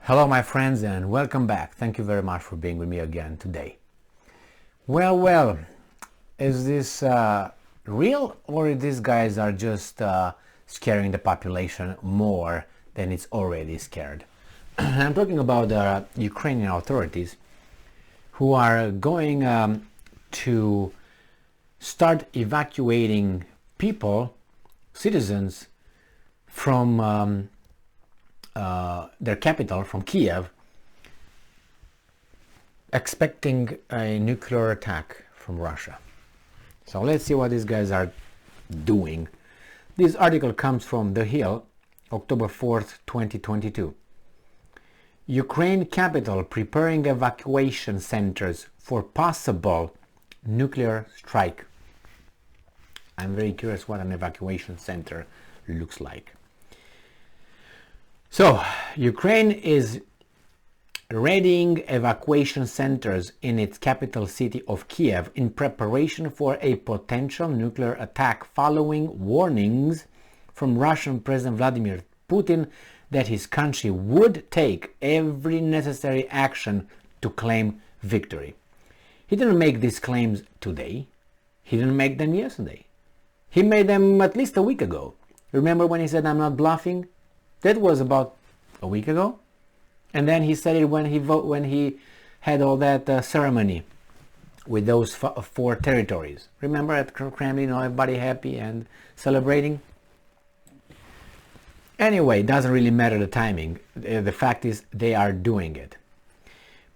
Hello my friends and welcome back. Thank you very much for being with me again today. Well, is this real, or these guys are just scaring the population more than it's already scared? I'm talking about the Ukrainian authorities who are going to start evacuating people, citizens, from their capital, from Kiev, expecting a nuclear attack from Russia. So let's see what these guys are doing. This article comes from The Hill, October 4th, 2022. Ukraine capital preparing evacuation centers for possible nuclear strike. I'm very curious what an evacuation center looks like. So, Ukraine is readying evacuation centers in its capital city of Kiev in preparation for a potential nuclear attack following warnings from Russian President Vladimir Putin that his country would take every necessary action to claim victory. He didn't make these claims today. He didn't make them yesterday. He made them at least a week ago. Remember when he said, "I'm not bluffing"? That was about a week ago. And then he said it when he had all that ceremony with those four territories. Remember at Kremlin, everybody happy and celebrating? Anyway, it doesn't really matter the timing. The fact is they are doing it.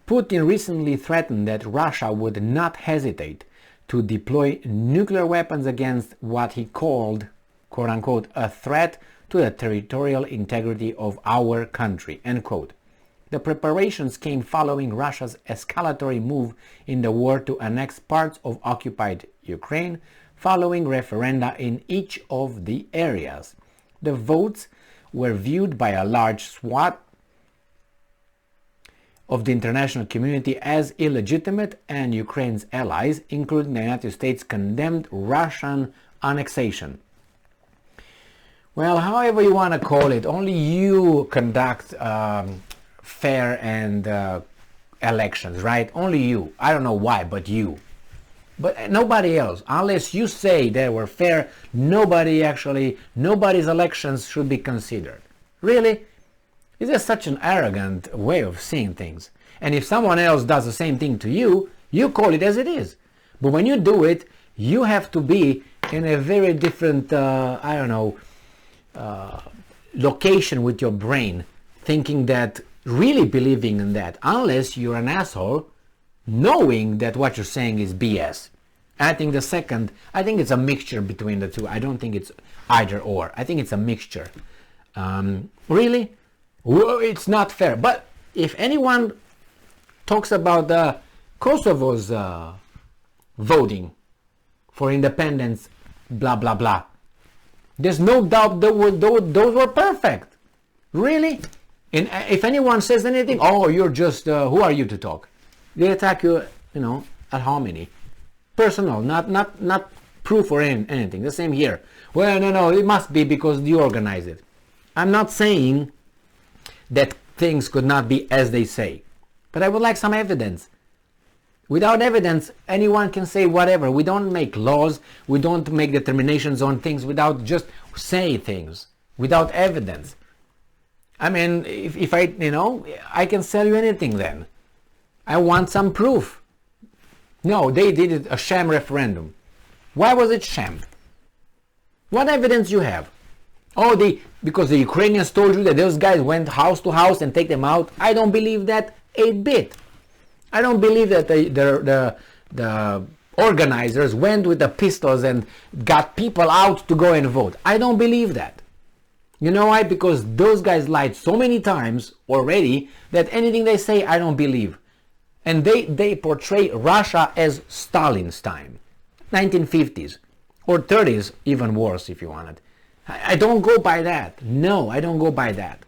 Putin recently threatened that Russia would not hesitate to deploy nuclear weapons against what he called, quote-unquote, a threat to the territorial integrity of our country, end quote. The preparations came following Russia's escalatory move in the war to annex parts of occupied Ukraine, following referenda in each of the areas. The votes were viewed by a large swath of the international community as illegitimate, and Ukraine's allies, including the United States, condemned Russian annexation. Well, however you want to call it, only you conduct fair and elections, right? Only you. I don't know why, but you. But nobody else. Unless you say they were fair, nobody's elections should be considered. Really? Is there such an arrogant way of seeing things? And if someone else does the same thing to you, you call it as it is. But when you do it, you have to be in a very different, location with your brain, thinking that, really believing in that, unless you're an asshole, knowing that what you're saying is BS. I think it's a mixture between the two. I don't think it's either or. I think it's a mixture. Really? Well, it's not fair. But if anyone talks about Kosovo's voting for independence, blah, blah, blah, there's no doubt those were perfect. Really? And if anyone says anything, oh, you're just, who are you to talk? They attack you, ad hominem. Personal, not proof or anything. The same here. Well, no, it must be because you organize it. I'm not saying that things could not be as they say, but I would like some evidence. Without evidence, anyone can say whatever. We don't make laws, we don't make determinations on things without just say things, without evidence. I mean, if I can sell you anything then. I want some proof. No, they did it a sham referendum. Why was it sham? What evidence you have? Oh, because the Ukrainians told you that those guys went house to house and take them out. I don't believe that a bit. I don't believe that the organizers went with the pistols and got people out to go and vote. I don't believe that. You know why? Because those guys lied so many times already that anything they say, I don't believe. And they portray Russia as Stalin's time, 1950s, or 30s, even worse if you want it. I don't go by that. No, I don't go by that.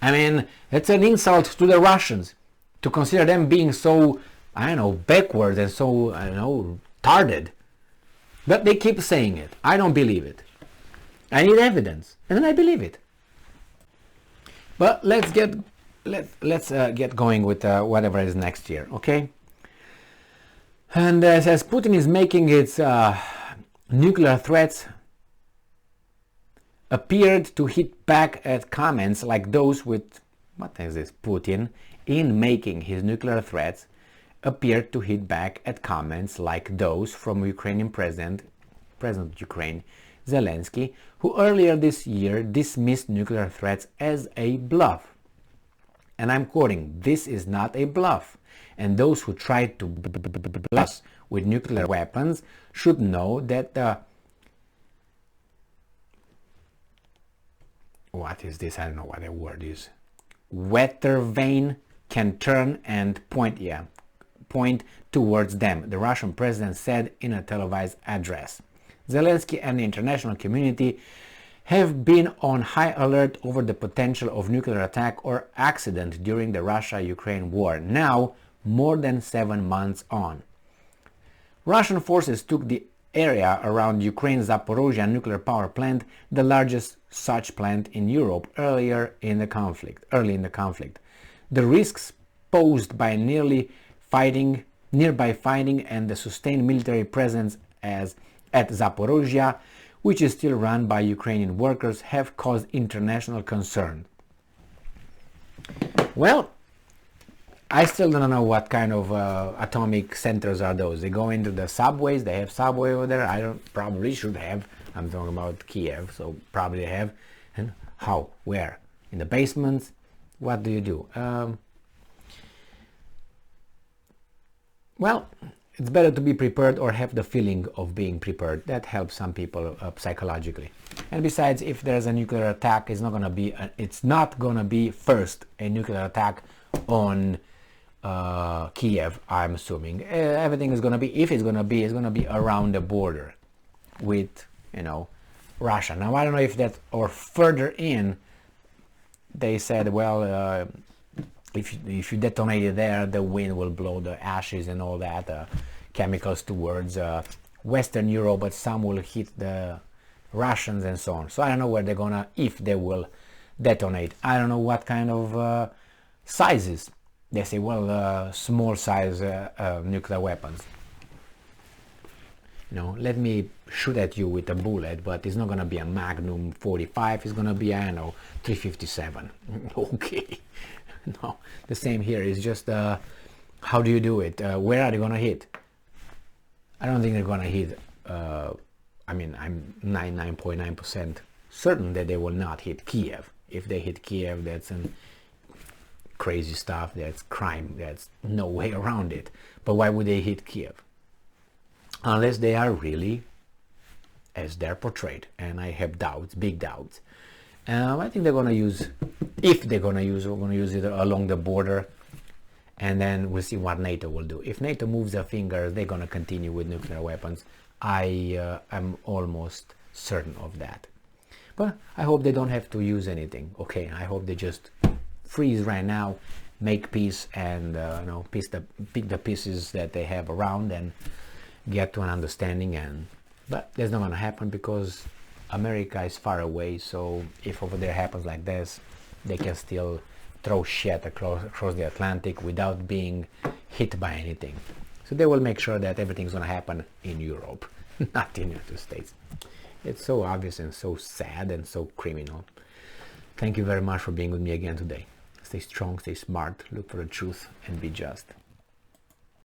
I mean, it's an insult to the Russians to consider them being so, backwards and so, tarded. But they keep saying it. I don't believe it. I need evidence, and then I believe it. But let's get let's get going with whatever is next here, okay? And as Putin is making its nuclear threats appeared to hit back at comments like those with, what is this, Putin, in making his nuclear threats, appeared to hit back at comments like those from Ukrainian President of Ukraine, Zelensky, who earlier this year dismissed nuclear threats as a bluff. And I'm quoting, "This is not a bluff. And those who try to bluff us with nuclear weapons should know that what is this? I don't know what the word is. Weather vane can turn and point towards them," the Russian president said in a televised address. Zelensky and the international community have been on high alert over the potential of nuclear attack or accident during the Russia-Ukraine war, now more than 7 months on. Russian forces took the area around Ukraine's Zaporozhye nuclear power plant, the largest such plant in Europe, early in the conflict. The risks posed by nearby fighting and the sustained military presence at Zaporozhye, which is still run by Ukrainian workers, have caused international concern. Well, I still don't know what kind of atomic centers are those. They go into the subways. They have subway over there. Probably should have. I'm talking about Kiev, so probably they have. And how? Where? In the basements? What do you do? Well, it's better to be prepared or have the feeling of being prepared. That helps some people psychologically. And besides, if there's a nuclear attack, it's not gonna be first a nuclear attack on Kiev, I'm assuming. Everything is gonna be, if it's gonna be around the border with, Russia. Now I don't know if that, or further in, they said, well, if you detonate it there, the wind will blow the ashes and all that chemicals towards Western Europe, but some will hit the Russians and so on. So I don't know where they're gonna, if they will detonate. I don't know what kind of sizes. They say, well, small size nuclear weapons. Let me shoot at you with a bullet, but it's not gonna be a Magnum 45. It's gonna be, I don't know, 357. Okay. No, the same here. Is just how do you do it? Where are they gonna hit? I don't think they're gonna hit. I'm 99.9% certain that they will not hit Kiev. If they hit Kiev, that's some crazy stuff. That's crime. That's no way around it. But why would they hit Kiev? Unless they are really as they're portrayed, and I have doubts, big doubts. I think they're gonna use. If they're going to use, we're going to use it along the border, and then we'll see what NATO will do. If NATO moves their fingers, they're going to continue with nuclear weapons. I am almost certain of that. But I hope they don't have to use anything. Okay, I hope they just freeze right now, make peace, and pick the pieces that they have around and get to an understanding. But that's not going to happen because America is far away. So if over there happens like this, they can still throw shit across the Atlantic without being hit by anything. So they will make sure that everything's going to happen in Europe, not in the United States. It's so obvious and so sad and so criminal. Thank you very much for being with me again today. Stay strong, stay smart, look for the truth, and be just.